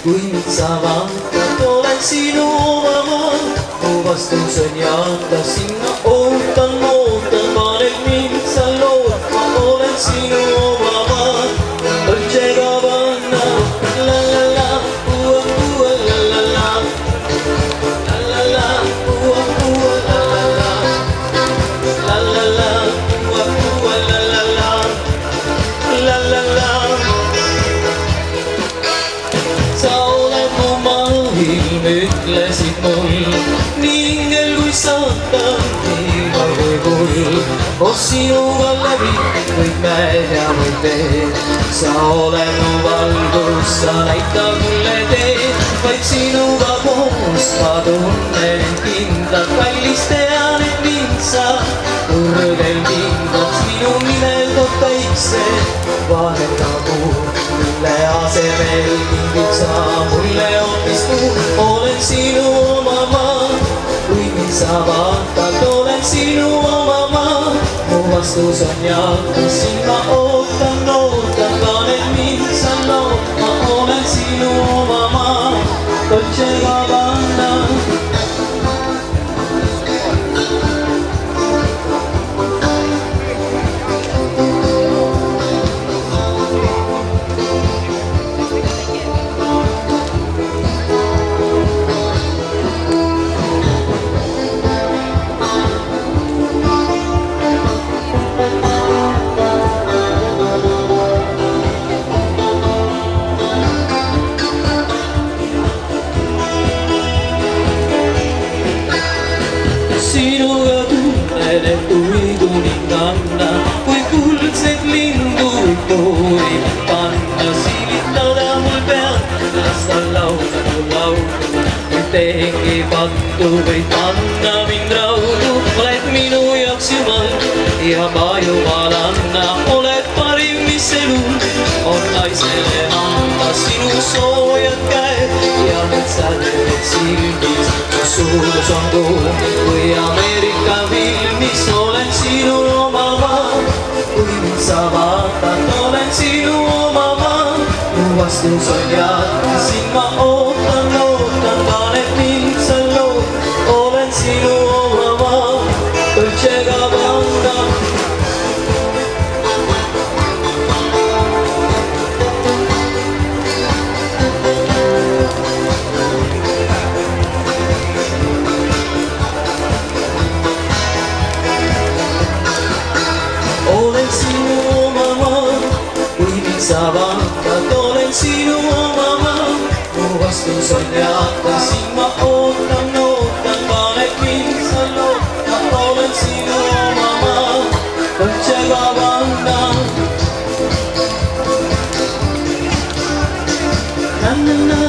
kui mind sa vaatad, olen sinu oma maa. mu vastus on jaata, sinna ootan, paned mind sa lootma, olen sinu oma maa. Dolce Gabbana, la la la, ua ua la la la, la la la, ua ua la la la, la la la, ua ua la la la, la la la. Sa oled mu maailm, ütlesid mul, nii ingel kui saatan, nii ka kui hull. koos sinuga läbi kõik mäed ja kõik veed. sa oled mu valgus, sa näitad mulle teed. vaid sinuga koos ma tunnen kindlalt, kallis tean, et mind sa kõrgel hindad. minu nimel toob päikse vahendagu, mille asemel kingid sa mulle hoopis muud. olen sinu oma maa, kui mind sa vaatad, olen sinu oma maa. mu vastus on jaatav, siin ma ootan, paned mind sa lootma, olen sinu oma maa. Dolce Gabbana. Sinuga tunnen, et kui kuninganna, kui kuldset lindu võib koori panna, silitada mul pead, lasta laulda mu laulu. nüüd tehengi pattu, võid panna mind raudu. oled minu jaoks Jumal ja ma Jumalanna, oled parim, mis elul on naisele anda. sinu soojad käed ja metsad silmis, suus on kuum kui Ameerika filmis. olen sinu oma maa, kui mind sa vaatad, olen sinu oma maa. mu vastus on jaatav, siin ma ootan, paned mind sa lootma, olen sinu oma maa. Dolce Gabbana. Olen sinu oma maa, kui mind sa vaatad, olen sinu oma maa. mu vastus on jaatav, siin ma ootan, paned mind sa lootma, olen sinu oma maa. Dolce Gabbana. Na na na.